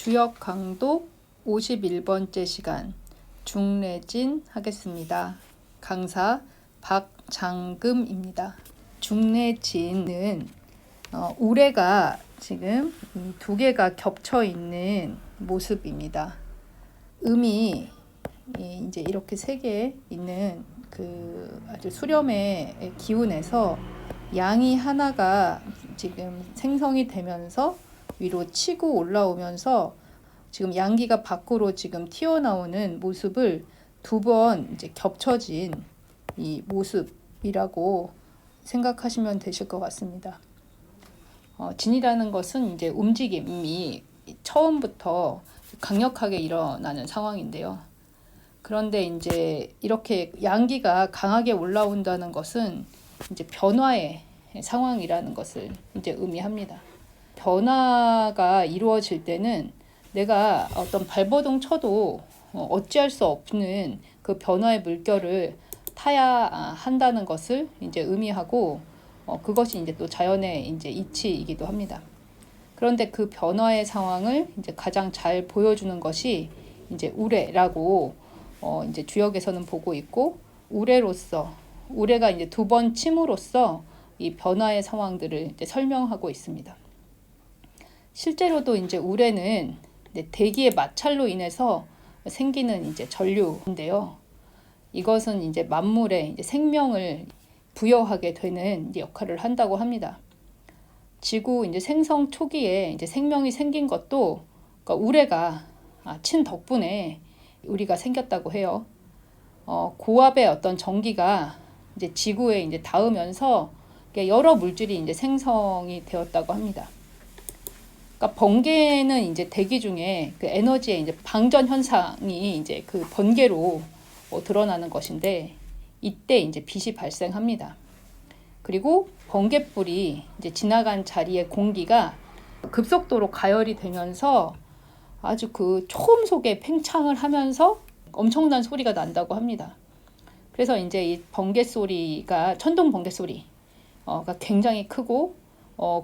주역 강독 51번째 시간 중래진 하겠습니다. 강사 박장금입니다. 중래진은 우레가 지금 이 두 개가 겹쳐 있는 모습입니다. 음이 이제 이렇게 세 개 있는 그 아주 수렴의 기운에서 양이 하나가 지금 생성이 되면서 위로 치고 올라오면서 지금 양기가 밖으로 지금 튀어나오는 모습을 두 번 이제 겹쳐진 이 모습이라고 생각하시면 되실 것 같습니다. 진이라는 것은 이제 움직임이 처음부터 강력하게 일어나는 상황인데요. 그런데 이제 이렇게 양기가 강하게 올라온다는 것은 이제 변화의 상황이라는 것을 이제 의미합니다. 변화가 이루어질 때는 내가 어떤 발버둥 쳐도 어찌할 수 없는 그 변화의 물결을 타야 한다는 것을 이제 의미하고 그것이 이제 또 자연의 이제 이치이기도 합니다. 그런데 그 변화의 상황을 이제 가장 잘 보여주는 것이 이제 우레라고 이제 주역에서는 보고 있고, 우레가 이제 두 번 침으로써 이 변화의 상황들을 이제 설명하고 있습니다. 실제로도 이제 우레는 대기의 마찰로 인해서 생기는 이제 전류인데요. 이것은 이제 만물에 이제 생명을 부여하게 되는 역할을 한다고 합니다. 지구 이제 생성 초기에 이제 생명이 생긴 것도 그러니까 우레가 친 덕분에 우리가 생겼다고 해요. 고압의 어떤 전기가 이제 지구에 이제 닿으면서 여러 물질이 이제 생성이 되었다고 합니다. 그러니까 번개는 이제 대기 중에 그 에너지의 이제 방전 현상이 이제 그 번개로 드러나는 것인데, 이때 이제 빛이 발생합니다. 그리고 번개불이 이제 지나간 자리의 공기가 급속도로 가열이 되면서 아주 그 초음 속에 팽창을 하면서 엄청난 소리가 난다고 합니다. 그래서 이제 이 번개 소리가 천둥 번개 소리가 굉장히 크고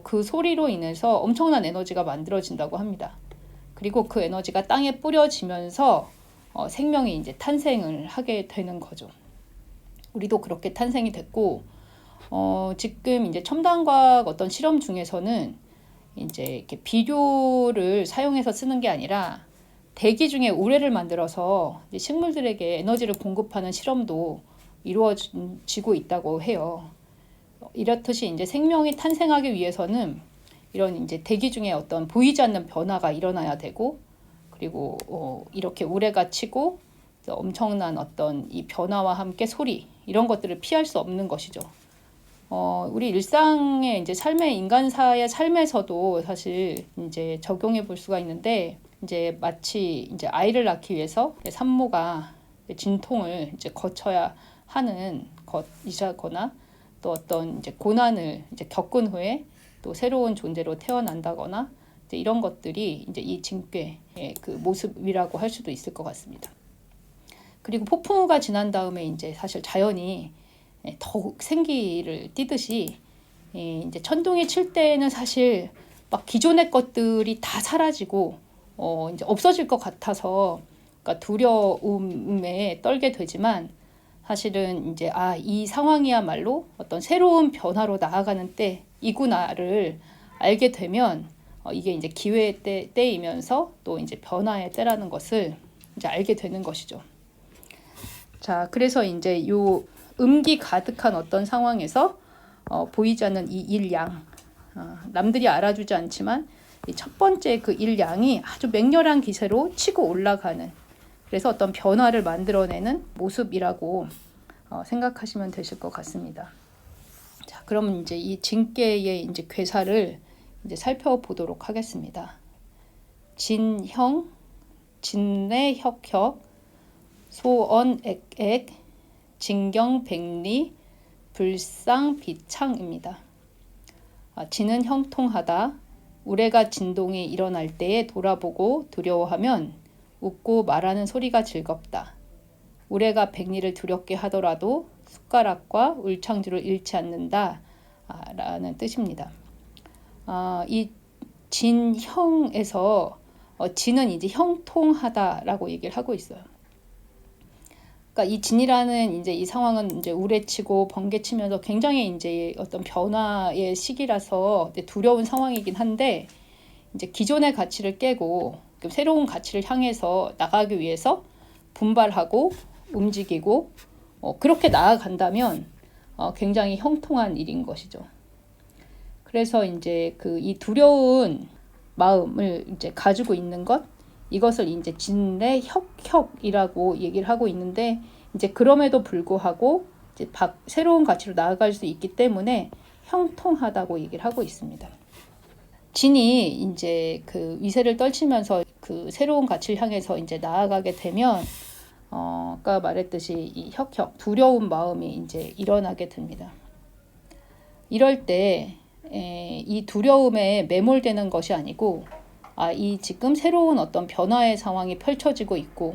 그 소리로 인해서 엄청난 에너지가 만들어진다고 합니다. 그리고 그 에너지가 땅에 뿌려지면서 생명이 이제 탄생을 하게 되는 거죠. 우리도 그렇게 탄생이 됐고, 지금 이제 첨단과학 어떤 실험 중에서는 이제 이렇게 비료를 사용해서 쓰는 게 아니라 대기 중에 우레를 만들어서 이제 식물들에게 에너지를 공급하는 실험도 이루어지고 있다고 해요. 이렇듯이 이제 생명이 탄생하기 위해서는 이런 이제 대기 중에 어떤 보이지 않는 변화가 일어나야 되고, 그리고 이렇게 우레가 치고 엄청난 어떤 이 변화와 함께 소리, 이런 것들을 피할 수 없는 것이죠. 우리 일상의 이제 인간사의 삶에서도 사실 이제 적용해 볼 수가 있는데, 이제 마치 이제 아이를 낳기 위해서 산모가 진통을 이제 거쳐야 하는 것이거나, 또 어떤 이제 고난을 이제 겪은 후에 또 새로운 존재로 태어난다거나, 이제 이런 것들이 이제 이 징계의 그 모습이라고 할 수도 있을 것 같습니다. 그리고 폭풍우가 지난 다음에 이제 사실 자연이 더욱 생기를 띠듯이 이제 천둥이 칠 때는 사실 막 기존의 것들이 다 사라지고 이제 없어질 것 같아서 그러니까 두려움에 떨게 되지만, 사실은 이제 이 상황이야말로 어떤 새로운 변화로 나아가는 때이구나를 알게 되면 이게 이제 기회의 때이면서 또 이제 변화의 때라는 것을 이제 알게 되는 것이죠. 자, 그래서 이제 요 음기 가득한 어떤 상황에서 보이지 않는 이 일양, 남들이 알아주지 않지만 이 첫 번째 그 일양이 아주 맹렬한 기세로 치고 올라가는, 그래서 어떤 변화를 만들어내는 모습이라고 생각하시면 되실 것 같습니다. 자, 그러면 이제 이 진계의 이제 괴사를 이제 살펴보도록 하겠습니다. 진형, 진내혁혁, 소언액액, 진경백리, 불상비창입니다. 진은 형통하다. 우레가 진동이 일어날 때에 돌아보고 두려워하면 웃고 말하는 소리가 즐겁다. 우레가 백리를 두렵게 하더라도 숟가락과 울창주를 잃지 않는다 라는 뜻입니다. 이 진형에서 진은 이제 형통하다라고 얘기를 하고 있어요. 그러니까 이 진이라는 이제 이 상황은 이제 우레치고 번개치면서 굉장히 이제 어떤 변화의 시기라서 두려운 상황이긴 한데, 이제 기존의 가치를 깨고 새로운 가치를 향해서 나가기 위해서 분발하고 움직이고 그렇게 나아간다면 굉장히 형통한 일인 것이죠. 그래서 이제 이 두려운 마음을 이제 가지고 있는 것, 이것을 이제 진의 혁혁이라고 얘기를 하고 있는데, 이제 그럼에도 불구하고 이제 새로운 가치로 나아갈 수 있기 때문에 형통하다고 얘기를 하고 있습니다. 진이 이제 위세를 떨치면서 새로운 가치를 향해서 이제 나아가게 되면, 아까 말했듯이 이 혁혁, 두려운 마음이 이제 일어나게 됩니다. 이럴 때 이 두려움에 매몰되는 것이 아니고, 이 지금 새로운 어떤 변화의 상황이 펼쳐지고 있고,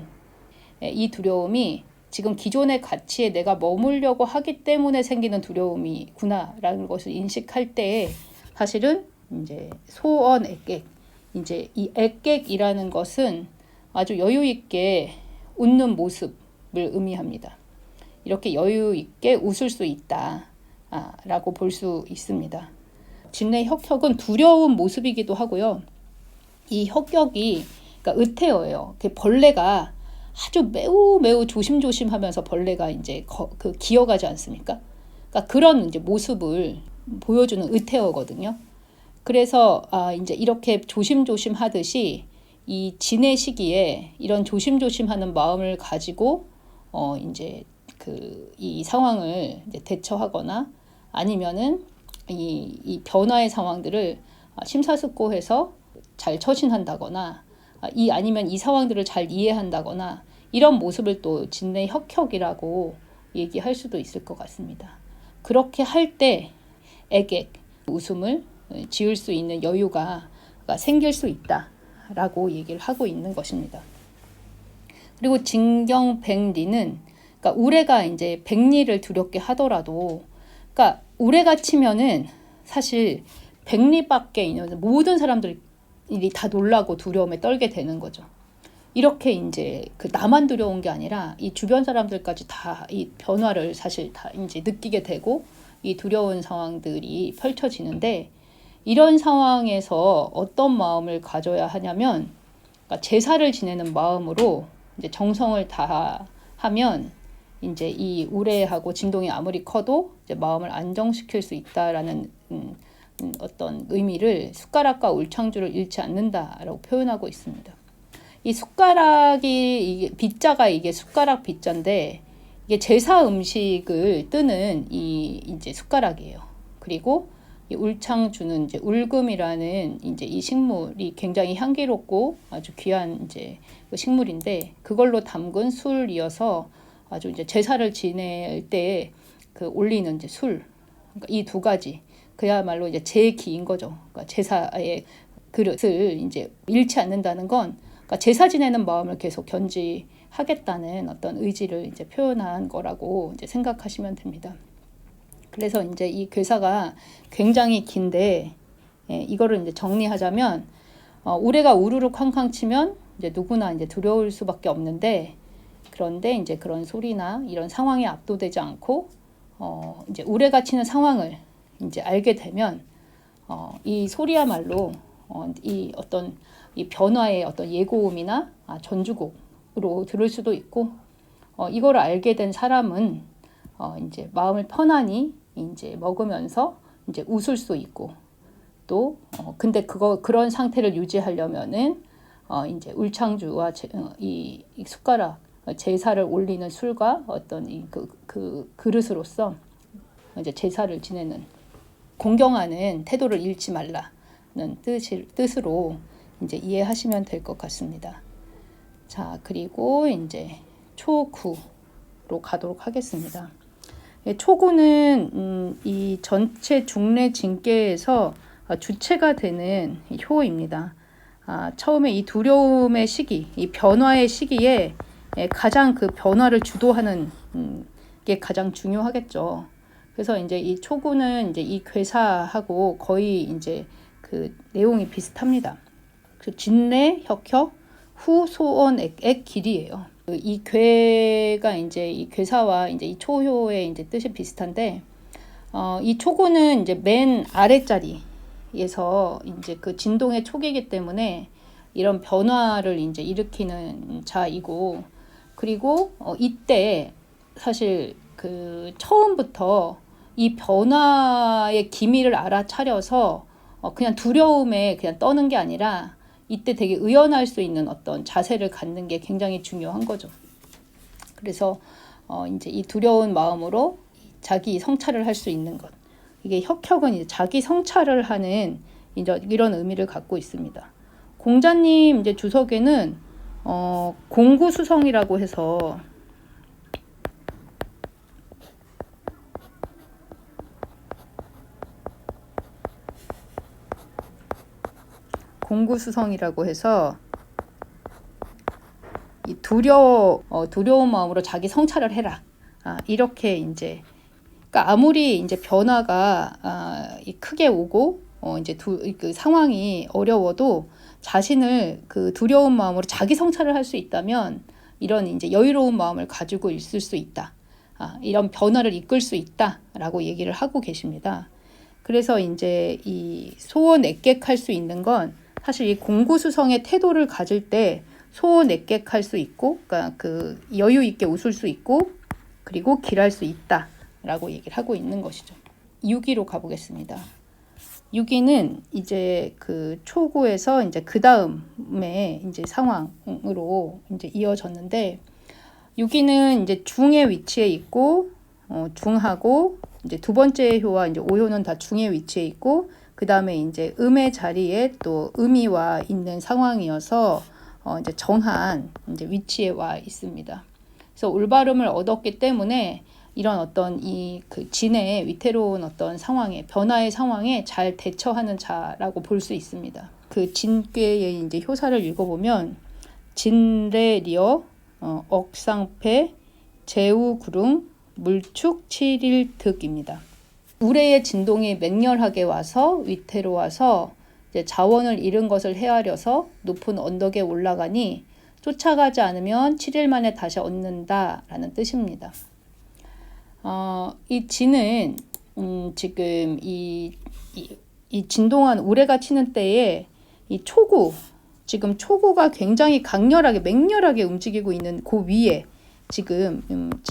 이 두려움이 지금 기존의 가치에 내가 머물려고 하기 때문에 생기는 두려움이구나라는 것을 인식할 때, 사실은 이제 소언 애객, 이제 이 애객이라는 것은 아주 여유 있게 웃는 모습을 의미합니다. 이렇게 여유 있게 웃을 수 있다 라고 볼 수 있습니다. 진의 혁혁은 두려운 모습이기도 하고요. 이 혁혁이 그러니까 의태어예요. 벌레가 아주 매우 조심조심하면서 벌레가 이제 기어가지 않습니까? 그러니까 그런 이제 모습을 보여주는 의태어거든요. 그래서 이제 이렇게 조심조심 하듯이 이 진의 시기에 이런 조심조심하는 마음을 가지고 이제 이 상황을 이제 대처하거나, 아니면은 이 변화의 상황들을 심사숙고해서 잘 처신한다거나, 아니면 이 상황들을 잘 이해한다거나, 이런 모습을 또 진의 혁혁이라고 얘기할 수도 있을 것 같습니다. 그렇게 할 때 애객, 웃음을 지을 수 있는 여유가 생길 수 있다라고 얘기를 하고 있는 것입니다. 그리고 진경백리는, 그러니까 우레가 이제 백리를 두렵게 하더라도, 그러니까 우레가 치면은 사실 백리 밖에 있는 모든 사람들이 다 놀라고 두려움에 떨게 되는 거죠. 이렇게 이제 나만 두려운 게 아니라 이 주변 사람들까지 다 이 변화를 사실 다 이제 느끼게 되고, 이 두려운 상황들이 펼쳐지는데, 이런 상황에서 어떤 마음을 가져야 하냐면, 그러니까 제사를 지내는 마음으로 이제 정성을 다하면 이제 이 우레하고 진동이 아무리 커도 이제 마음을 안정시킬 수 있다라는 어떤 의미를 숟가락과 울창주를 잃지 않는다라고 표현하고 있습니다. 이 숟가락이 이게 빗자가 이게 숟가락 빗자인데, 이게 제사 음식을 뜨는 이제 숟가락이에요. 그리고 이 울창주는 이제 울금이라는 이제 이 식물이 굉장히 향기롭고 아주 귀한 이제 식물인데, 그걸로 담근 술이어서 아주 이제 제사를 지낼 때 올리는 이제 술, 그러니까 이 두 가지 그야말로 이제 제기인 거죠. 그러니까 제사의 그릇을 이제 잃지 않는다는 건, 그러니까 제사 지내는 마음을 계속 견지하겠다는 어떤 의지를 이제 표현한 거라고 이제 생각하시면 됩니다. 그래서 이제 이 괴사가 굉장히 긴데, 이거를 이제 정리하자면, 우레가 우르르 쾅쾅 치면 이제 누구나 이제 두려울 수밖에 없는데, 그런데 이제 그런 소리나 이런 상황에 압도되지 않고 이제 우레가 치는 상황을 이제 알게 되면 이 소리야말로 이 어떤 이 변화의 어떤 예고음이나 전주곡으로 들을 수도 있고, 이거를 알게 된 사람은 이제 마음을 편안히 이제 먹으면서 이제 웃을 수 있고, 또 근데 그런 상태를 유지하려면은 이제 울창주와 이 숟가락 제사를 올리는 술과 어떤 그 그릇으로서 이제 제사를 지내는 공경하는 태도를 잃지 말라는 뜻으로 이제 이해하시면 될 것 같습니다. 자, 그리고 이제 초구로 가도록 하겠습니다. 초구는 이 전체 중례 징계에서 주체가 되는 효입니다. 처음에 이 두려움의 시기, 이 변화의 시기에 가장 그 변화를 주도하는 게 가장 중요하겠죠. 그래서 이제 이 초구는 이제 이 괴사하고 거의 이제 그 내용이 비슷합니다. 그래서 진내, 혁혁, 후, 소원, 액, 길이에요. 이 괴가 이제 이 괴사와 이제 이 초효의 이제 뜻이 비슷한데, 이 초고는 이제 맨 아래자리에서 이제 그 진동의 촉이기 때문에 이런 변화를 이제 일으키는 자이고, 그리고 이때 사실 그 처음부터 이 변화의 기미를 알아차려서 그냥 두려움에 그냥 떠는 게 아니라 이때 되게 의연할 수 있는 어떤 자세를 갖는 게 굉장히 중요한 거죠. 그래서 이제 이 두려운 마음으로 자기 성찰을 할 수 있는 것. 이게 혁혁은 이제 자기 성찰을 하는 이런 의미를 갖고 있습니다. 공자님 이제 주석에는 공구수성이라고 해서 이 두려운 마음으로 자기 성찰을 해라. 이렇게 이제 그러니까 아무리 이제 변화가 크게 오고 이제 그 상황이 어려워도 자신을 그 두려운 마음으로 자기 성찰을 할 수 있다면 이런 이제 여유로운 마음을 가지고 있을 수 있다. 이런 변화를 이끌 수 있다라고 얘기를 하고 계십니다. 그래서 이제 이 소원액객할 수 있는 건 사실 이 공구수성의 태도를 가질 때 소원액객할 수 있고, 그러니까 그 여유 있게 웃을 수 있고, 그리고 길할 수 있다라고 얘기를 하고 있는 것이죠. 6위로 가보겠습니다. 6위는 이제 그 초구에서 이제 그 다음에 이제 상황으로 이제 이어졌는데, 6위는 이제 중의 위치에 있고, 중하고, 이제 두 번째 효와 이제 5효는 다 중의 위치에 있고, 그 다음에 이제 음의 자리에 또 음이 와 있는 상황이어서 이제 정한 이제 위치에 와 있습니다. 그래서 올바름을 얻었기 때문에 이런 어떤 이 그 진의 위태로운 어떤 상황에 변화의 상황에 잘 대처하는 자라고 볼 수 있습니다. 그 진괴의 이제 효사를 읽어보면 진레리어, 억상패, 제우구릉, 물축, 칠일득입니다. 우레의 진동이 맹렬하게 와서 위태로워서 이제 자원을 잃은 것을 헤아려서 높은 언덕에 올라가니 쫓아가지 않으면 7일 만에 다시 얻는다라는 뜻입니다. 이 진은 지금 이 진동한 우레가 치는 때에 이 초구, 지금 초구가 굉장히 강렬하게 맹렬하게 움직이고 있는 그 위에 지금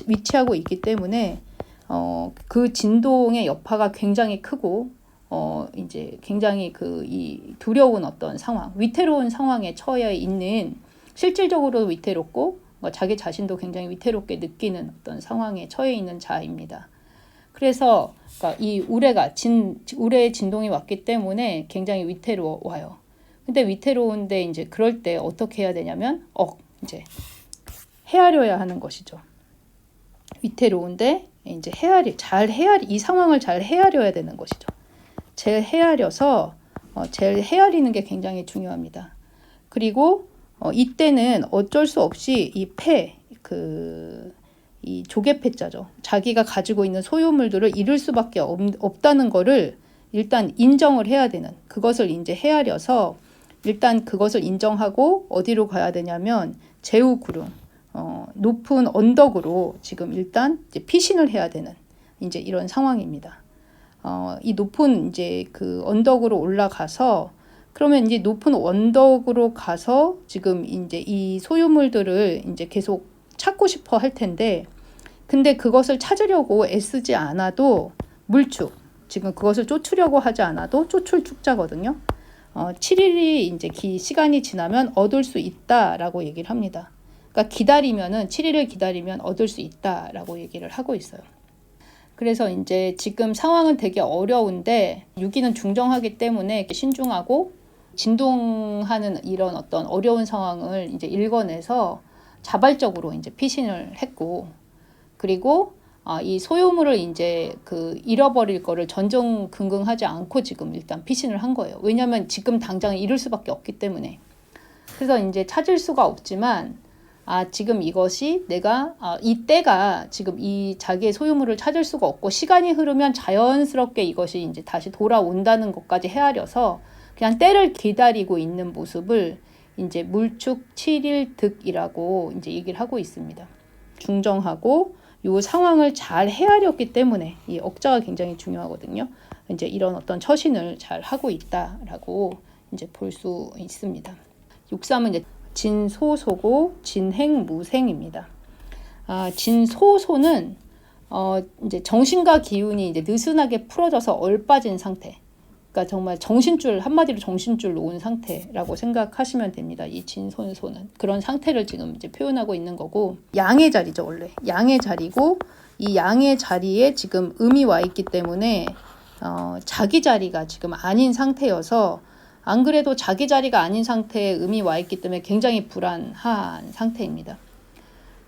위치하고 있기 때문에 그 진동의 여파가 굉장히 크고 이제 굉장히 이 두려운 어떤 상황, 위태로운 상황에 처해 있는, 실질적으로 위태롭고 자기 자신도 굉장히 위태롭게 느끼는 어떤 상황에 처해 있는 자입니다. 그래서 그러니까 이 우레의 진동이 왔기 때문에 굉장히 위태로워요. 근데 위태로운데 이제 그럴 때 어떻게 해야 되냐면 이제 헤아려야 하는 것이죠. 위태로운데 이제 이 상황을 잘 헤아려야 되는 것이죠. 제일 헤아려서 제일 헤아리는 게 굉장히 중요합니다. 그리고 이때는 어쩔 수 없이 이 조개패자죠. 자기가 가지고 있는 소유물들을 잃을 수밖에 없다는 거를 일단 인정을 해야 되는, 그것을 이제 헤아려서 일단 그것을 인정하고 어디로 가야 되냐면 제우구릉, 높은 언덕으로 지금 일단 이제 피신을 해야 되는 이제 이런 상황입니다. 이 높은 이제 그 언덕으로 올라가서, 그러면 이제 높은 언덕으로 가서 지금 이제 이 소유물들을 이제 계속 찾고 싶어 할 텐데, 근데 그것을 찾으려고 애쓰지 않아도 물축, 지금 그것을 쫓으려고 하지 않아도 쫓을 축자거든요. 7일이 이제 시간이 지나면 얻을 수 있다라고 얘기를 합니다. 그러니까 7일을 기다리면 얻을 수 있다라고 얘기를 하고 있어요. 그래서 이제 지금 상황은 되게 어려운데 6위는 중정하기 때문에 신중하고 진동하는 이런 어떤 어려운 상황을 이제 읽어내서 자발적으로 이제 피신을 했고, 그리고 이 소유물을 이제 잃어버릴 거를 전전긍긍하지 않고 지금 일단 피신을 한 거예요. 왜냐하면 지금 당장 잃을 수밖에 없기 때문에. 그래서 이제 찾을 수가 없지만 지금 이것이 이때가 지금 이 자기의 소유물을 찾을 수가 없고, 시간이 흐르면 자연스럽게 이것이 이제 다시 돌아온다는 것까지 헤아려서 그냥 때를 기다리고 있는 모습을 이제 물축 7일 득이라고 이제 얘기를 하고 있습니다. 중정하고 이 상황을 잘 헤아렸기 때문에 이 억자가 굉장히 중요하거든요. 이제 이런 어떤 처신을 잘 하고 있다라고 이제 볼 수 있습니다. 6.3은 이제 진소소고 진행무생입니다. 진소소는 이제 정신과 기운이 이제 느슨하게 풀어져서 얼빠진 상태. 그러니까 정말 정신줄, 한마디로 정신줄 놓은 상태라고 생각하시면 됩니다. 이 진소소는 그런 상태를 지금 이제 표현하고 있는 거고, 양의 자리죠. 원래 양의 자리고, 이 양의 자리에 지금 음이 와 있기 때문에 자기 자리가 지금 아닌 상태여서, 안 그래도 자기 자리가 아닌 상태에 음이 와 있기 때문에 굉장히 불안한 상태입니다.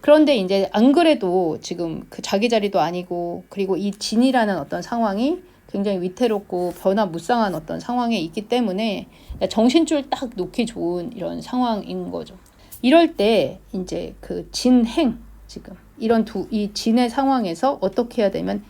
그런데 이제 안 그래도 지금 그 자기 자리도 아니고, 그리고 이 진이라는 어떤 상황이 굉장히 위태롭고 변화무쌍한 어떤 상황에 있기 때문에 정신줄 딱 놓기 좋은 이런 상황인 거죠. 이럴 때 이제 그 진행, 지금 이런 이 진의 상황에서 어떻게 해야 되면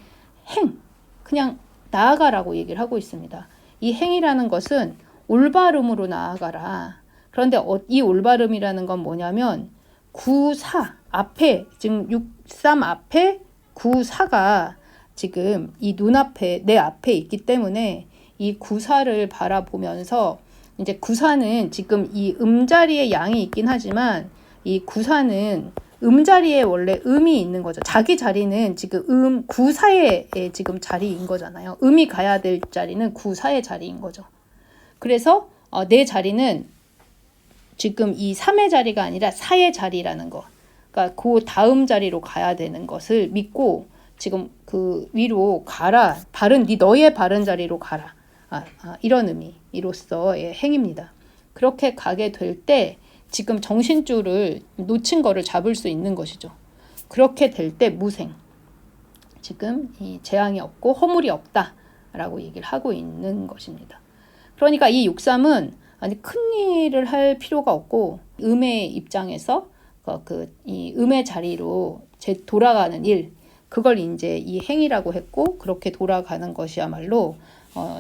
그냥 나아가라고 얘기를 하고 있습니다. 이 행이라는 것은 올바름으로 나아가라. 그런데 이 올바름이라는 건 뭐냐면 구사 앞에, 지금 6.3 앞에 구사가 지금 이 눈앞에, 내 앞에 있기 때문에 이 구사를 바라보면서, 이제 구사는 지금 이 음자리에 양이 있긴 하지만 이 구사는 음자리에 원래 음이 있는 거죠. 자기 자리는 지금 구사의 지금 자리인 거잖아요. 음이 가야 될 자리는 구사의 자리인 거죠. 그래서 내 자리는 지금 이 3의 자리가 아니라 4의 자리라는 거. 그러니까 그 다음 자리로 가야 되는 것을 믿고 지금 그 위로 가라. 너의 바른 자리로 가라. 이런 의미로서의 행입니다. 그렇게 가게 될 때 지금 정신줄을 놓친 거를 잡을 수 있는 것이죠. 그렇게 될 때 무생. 지금 이 재앙이 없고 허물이 없다라고 얘기를 하고 있는 것입니다. 그러니까 이 6.3은 큰 일을 할 필요가 없고, 음의 입장에서 이 음의 자리로 돌아가는 일, 그걸 이제 이 행이라고 했고, 그렇게 돌아가는 것이야말로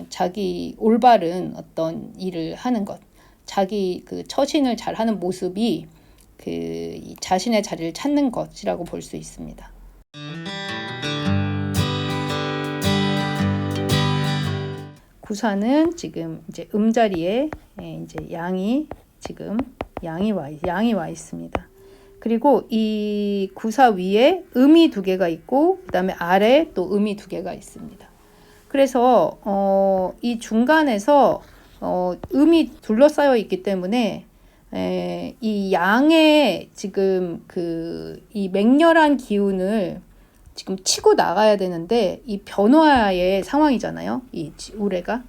자기 올바른 어떤 일을 하는 것, 자기 그 처신을 잘하는 모습이 그 자신의 자리를 찾는 것이라고 볼 수 있습니다. 구사는 지금 이제 음자리에 이제 양이 와 있습니다. 그리고 이 구사 위에 음이 2개가 있고, 그 다음에 아래 또 음이 2개가 있습니다. 그래서 이 중간에서 음이 둘러싸여 있기 때문에 이 양의 지금 이 맹렬한 기운을 지금 치고 나가야 되는데, 이 변화의 상황이잖아요. 이 우레가.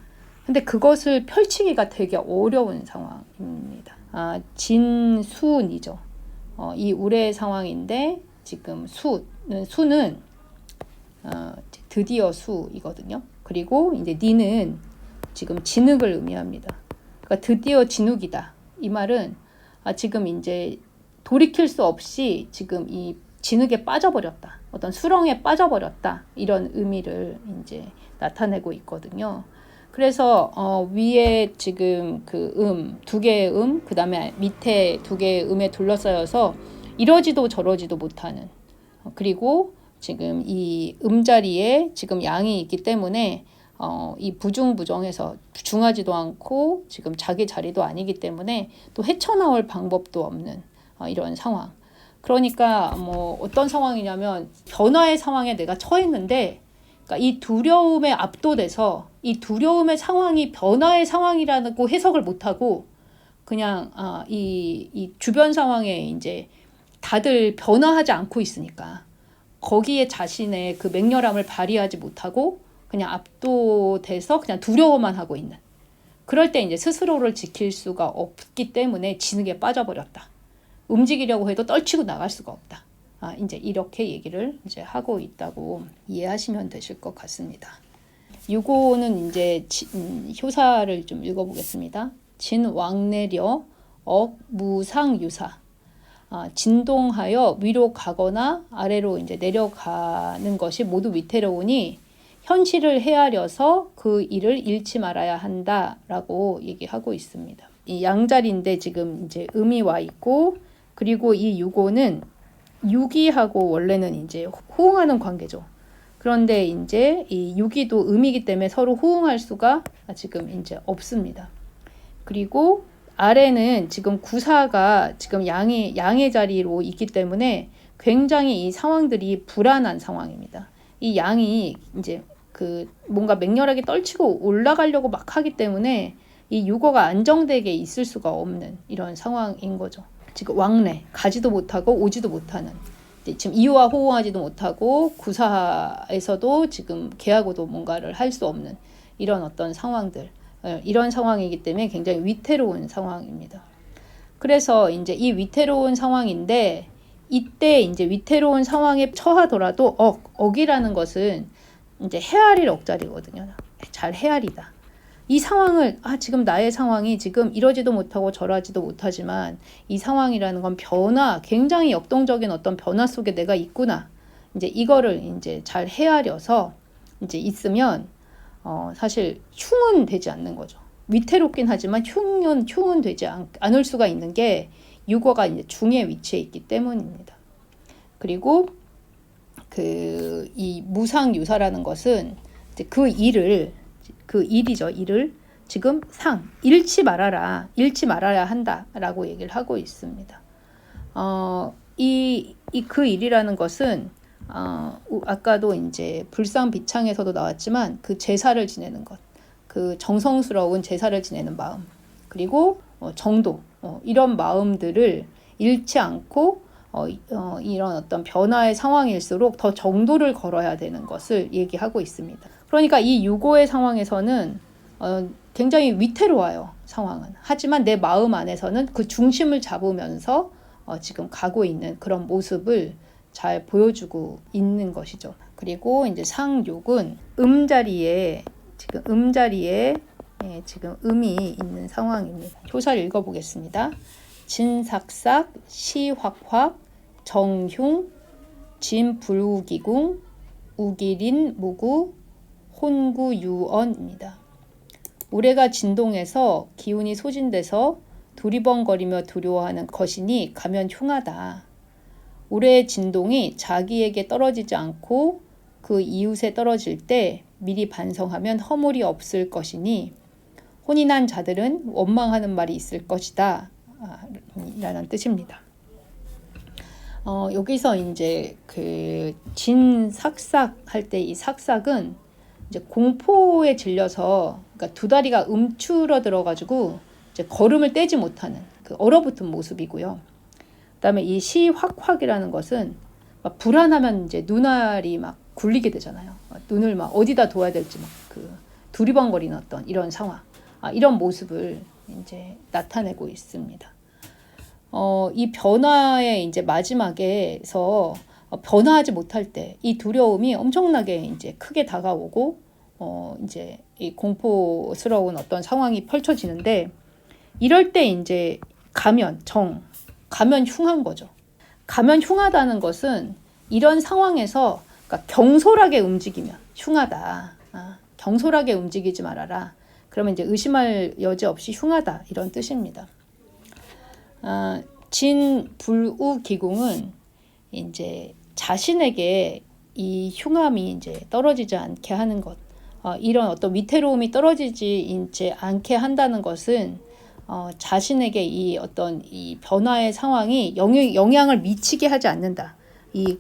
근데 그것을 펼치기가 되게 어려운 상황입니다. 진수이죠. 이 우레의 상황인데, 지금 수는 드디어 수이거든요. 그리고 이제 니는 지금 진흙을 의미합니다. 그러니까 드디어 진흙이다. 이 말은 지금 이제 돌이킬 수 없이 지금 이 진흙에 빠져버렸다. 어떤 수렁에 빠져버렸다. 이런 의미를 이제 나타내고 있거든요. 그래서 위에 지금 그 2개의 그 다음에 밑에 2개의 음에 둘러싸여서 이러지도 저러지도 못하는, 그리고 지금 이 음자리에 지금 양이 있기 때문에 이 부중부정해서 중하지도 않고 지금 자기 자리도 아니기 때문에 또 헤쳐나올 방법도 없는 이런 상황. 그러니까 뭐 어떤 상황이냐면, 변화의 상황에 내가 처했는데, 그러니까 이 두려움에 압도돼서 이 두려움의 상황이 변화의 상황이라고 해석을 못하고, 그냥 이 주변 상황에 이제 다들 변화하지 않고 있으니까 거기에 자신의 그 맹렬함을 발휘하지 못하고 그냥 압도돼서 그냥 두려워만 하고 있는, 그럴 때 이제 스스로를 지킬 수가 없기 때문에 진흙에 빠져버렸다. 움직이려고 해도 떨치고 나갈 수가 없다. 이제 이렇게 얘기를 이제 하고 있다고 이해하시면 되실 것 같습니다. 요거는 이제 효사를 좀 읽어보겠습니다. 진왕내려 억무상유사. 진동하여 위로 가거나 아래로 이제 내려가는 것이 모두 위태로우니 현실을 헤아려서 그 일을 잃지 말아야 한다라고 얘기하고 있습니다. 이 양자리인데 지금 이제 음이 와 있고, 그리고 이 유고는 유기하고 원래는 이제 호응하는 관계죠. 그런데 이제 이 유기도 음이기 때문에 서로 호응할 수가 지금 이제 없습니다. 그리고 아래는 지금 구사가 지금 양의 자리로 있기 때문에 굉장히 이 상황들이 불안한 상황입니다. 이 양이 이제 그 뭔가 맹렬하게 떨치고 올라가려고 막 하기 때문에 이 유거가 안정되게 있을 수가 없는 이런 상황인 거죠. 지금 왕래, 가지도 못하고 오지도 못하는, 지금 이유와 호응하지도 못하고 구사에서도 지금 개하고도 뭔가를 할 수 없는 이런 어떤 상황들, 이런 상황이기 때문에 굉장히 위태로운 상황입니다. 그래서 이제 이 위태로운 상황인데, 이때 이제 위태로운 상황에 처하더라도 억이라는 것은 이제 헤아릴 억자리거든요. 잘 헤아리다. 이 상황을 지금 나의 상황이 지금 이러지도 못하고 저러지도 못하지만 이 상황이라는 건 굉장히 역동적인 어떤 변화 속에 내가 있구나. 이제 이거를 이제 잘 헤아려서 이제 있으면 사실 흉은 되지 않는 거죠. 위태롭긴 하지만 흉은 되지 않을 수가 있는 게 유거가 이제 중의 위치에 있기 때문입니다. 그리고 이 무상유사라는 것은 이제 그 일이죠. 일을 지금 잃지 말아야 한다라고 얘기를 하고 있습니다. 그 일이라는 것은 아까도 이제 불상비창에서도 나왔지만 그 제사를 지내는 것, 그 정성스러운 제사를 지내는 마음, 그리고 정도, 이런 마음들을 잃지 않고 이런 어떤 변화의 상황일수록 더 정도를 걸어야 되는 것을 얘기하고 있습니다. 그러니까 이 유고의 상황에서는 굉장히 위태로워요, 상황은. 하지만 내 마음 안에서는 그 중심을 잡으면서 지금 가고 있는 그런 모습을 잘 보여주고 있는 것이죠. 그리고 이제 상육은 음자리에 지금 음이 있는 상황입니다. 효사를 읽어보겠습니다. 진삭삭, 시확확, 정흉, 진불우기궁, 우기린, 무구, 혼구유언입니다. 우레가 진동해서 기운이 소진돼서 두리번거리며 두려워하는 것이니 가면 흉하다. 우레의 진동이 자기에게 떨어지지 않고 그 이웃에 떨어질 때 미리 반성하면 허물이 없을 것이니 혼이 난 자들은 원망하는 말이 있을 것이다 라는 뜻입니다. 여기서 이제 그 진삭삭 할 때 이 삭삭은 이제 공포에 질려서, 그러니까 두 다리가 움츠러들어 가지고 이제 걸음을 떼지 못하는 그 얼어붙은 모습이고요. 그다음에 이 시확확이라는 것은 막 불안하면 이제 눈알이 막 굴리게 되잖아요. 눈을 막 어디다 둬야 될지 막 그 두리번거리는 어떤 이런 상황, 이런 모습을 이제 나타내고 있습니다. 이 변화의 이제 마지막에서 변화하지 못할 때 이 두려움이 엄청나게 이제 크게 다가오고 이제 이 공포스러운 어떤 상황이 펼쳐지는데, 이럴 때 이제 가면 흉한 거죠. 가면 흉하다는 것은 이런 상황에서 그러니까 경솔하게 움직이면 흉하다. 경솔하게 움직이지 말아라. 그러면 이제 의심할 여지 없이 흉하다, 이런 뜻입니다. 진불우기궁은 이제 자신에게 이 흉함이 이제 떨어지지 않게 하는 것, 이런 어떤 위태로움이 떨어지지 않게 한다는 것은 자신에게 이 어떤 이 변화의 상황이 영향을 미치게 하지 않는다. 이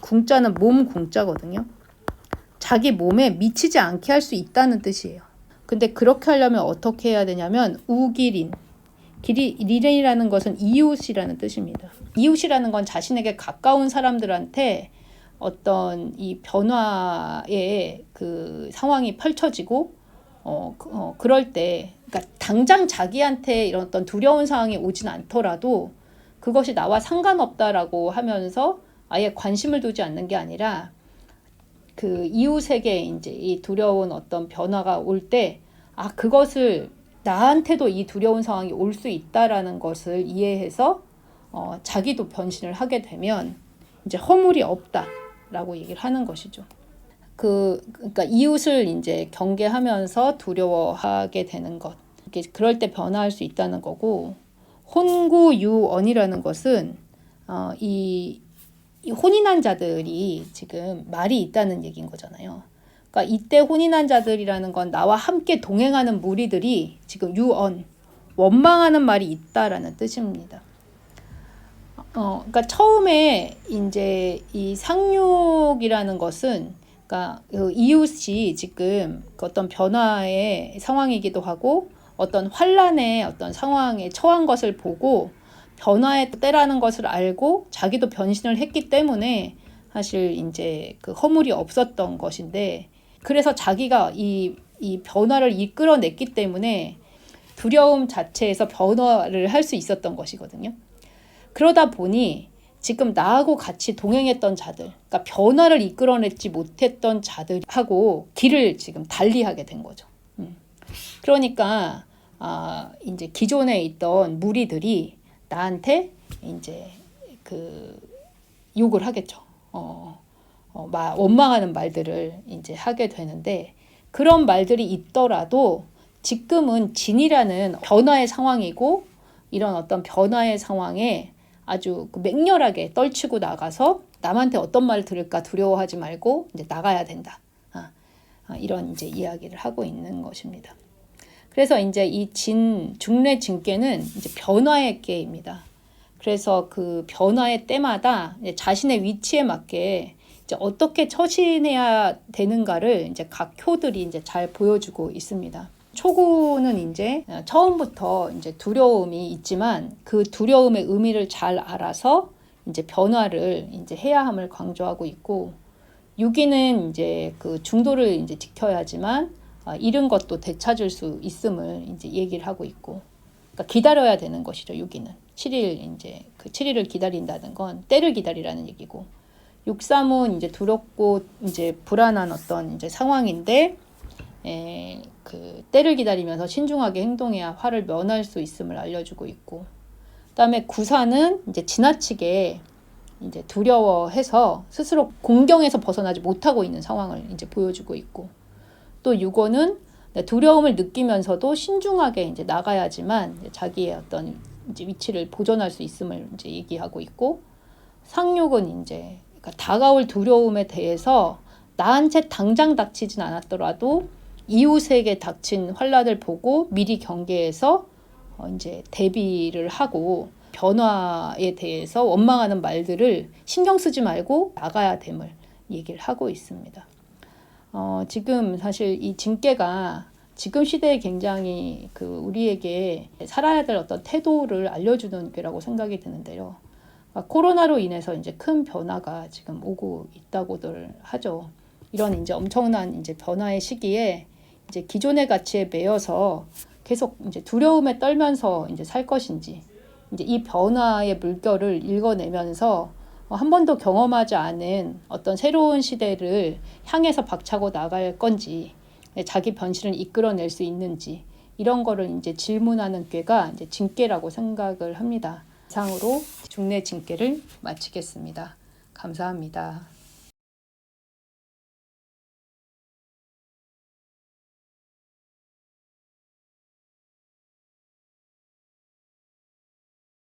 궁자는 몸 궁자거든요. 자기 몸에 미치지 않게 할 수 있다는 뜻이에요. 근데 그렇게 하려면 어떻게 해야 되냐면 리렌이라는 것은 이웃이라는 뜻입니다. 이웃이라는 건 자신에게 가까운 사람들한테 어떤 이 변화의 그 상황이 펼쳐지고 그럴 때, 그러니까 당장 자기한테 이런 어떤 두려운 상황이 오진 않더라도 그것이 나와 상관없다라고 하면서 아예 관심을 두지 않는 게 아니라 그 이웃에게 이제 이 두려운 어떤 변화가 올 때 그것을 나한테도 이 두려운 상황이 올 수 있다라는 것을 이해해서 자기도 변신을 하게 되면 이제 허물이 없다라고 얘기를 하는 것이죠. 그러니까 이웃을 이제 경계하면서 두려워하게 되는 것. 그럴 때 변화할 수 있다는 거고, 혼구유언이라는 것은 이 혼인한 자들이 지금 말이 있다는 얘기인 거잖아요. 그러니까 이때 혼인한 자들이라는 건 나와 함께 동행하는 무리들이 지금 유언, 원망하는 말이 있다라는 뜻입니다. 그러니까 처음에 이제 이 상륙이라는 것은 그러니까 그 이웃이 지금 어떤 변화의 상황이기도 하고 어떤 환란의 어떤 상황에 처한 것을 보고 변화의 때라는 것을 알고 자기도 변신을 했기 때문에 사실 이제 그 허물이 없었던 것인데, 그래서 자기가 이 변화를 이끌어냈기 때문에 두려움 자체에서 변화를 할 수 있었던 것이거든요. 그러다 보니 지금 나하고 같이 동행했던 자들, 그러니까 변화를 이끌어내지 못했던 자들하고 길을 지금 달리하게 된 거죠. 그러니까 이제 기존에 있던 무리들이 나한테 이제 그 욕을 하겠죠. 원망하는 말들을 이제 하게 되는데, 그런 말들이 있더라도 지금은 진이라는 변화의 상황이고, 이런 어떤 변화의 상황에 아주 맹렬하게 떨치고 나가서 남한테 어떤 말을 들을까 두려워하지 말고 이제 나가야 된다. 이런 이제 이야기를 하고 있는 것입니다. 그래서 이제 이 중례 진께는 이제 변화의 깨입니다. 그래서 그 변화의 때마다 이제 자신의 위치에 맞게 이제 어떻게 처신해야 되는가를 이제 각 효들이 이제 잘 보여주고 있습니다. 초구는 이제 처음부터 이제 두려움이 있지만 그 두려움의 의미를 잘 알아서 이제 변화를 이제 해야 함을 강조하고 있고, 유기는 이제 그 중도를 이제 지켜야지만 잃은 것도 되찾을 수 있음을 이제 얘기를 하고 있고, 그러니까 기다려야 되는 것이죠. 유기는 7일 이제 그 7일을 기다린다는 건 때를 기다리라는 얘기고, 육삼은 이제 두렵고 이제 불안한 어떤 이제 상황인데 그 때를 기다리면서 신중하게 행동해야 화를 면할 수 있음을 알려주고 있고, 그다음에 구사는 이제 지나치게 이제 두려워해서 스스로 공경에서 벗어나지 못하고 있는 상황을 이제 보여주고 있고, 또 육어는 두려움을 느끼면서도 신중하게 이제 나가야지만 이제 자기의 어떤 이제 위치를 보존할 수 있음을 이제 얘기하고 있고, 상육은 이제 그러니까 다가올 두려움에 대해서 나한테 당장 닥치진 않았더라도 이웃에게 닥친 환란을 보고 미리 경계해서 이제 대비를 하고 변화에 대해서 원망하는 말들을 신경 쓰지 말고 나가야 됨을 얘기를 하고 있습니다. 지금 사실 이 징계가 지금 시대에 굉장히 그 우리에게 살아야 될 어떤 태도를 알려주는 게라고 생각이 드는데요. 코로나로 인해서 이제 큰 변화가 지금 오고 있다고들 하죠. 이런 이제 엄청난 이제 변화의 시기에 이제 기존의 가치에 매여서 계속 이제 두려움에 떨면서 이제 살 것인지, 이제 이 변화의 물결을 읽어내면서 한 번도 경험하지 않은 어떤 새로운 시대를 향해서 박차고 나갈 건지, 자기 변신을 이끌어낼 수 있는지, 이런 거를 이제 질문하는 꾀가 이제 징계라고 생각을 합니다. 이상으로 중례 징계를 마치겠습니다. 감사합니다.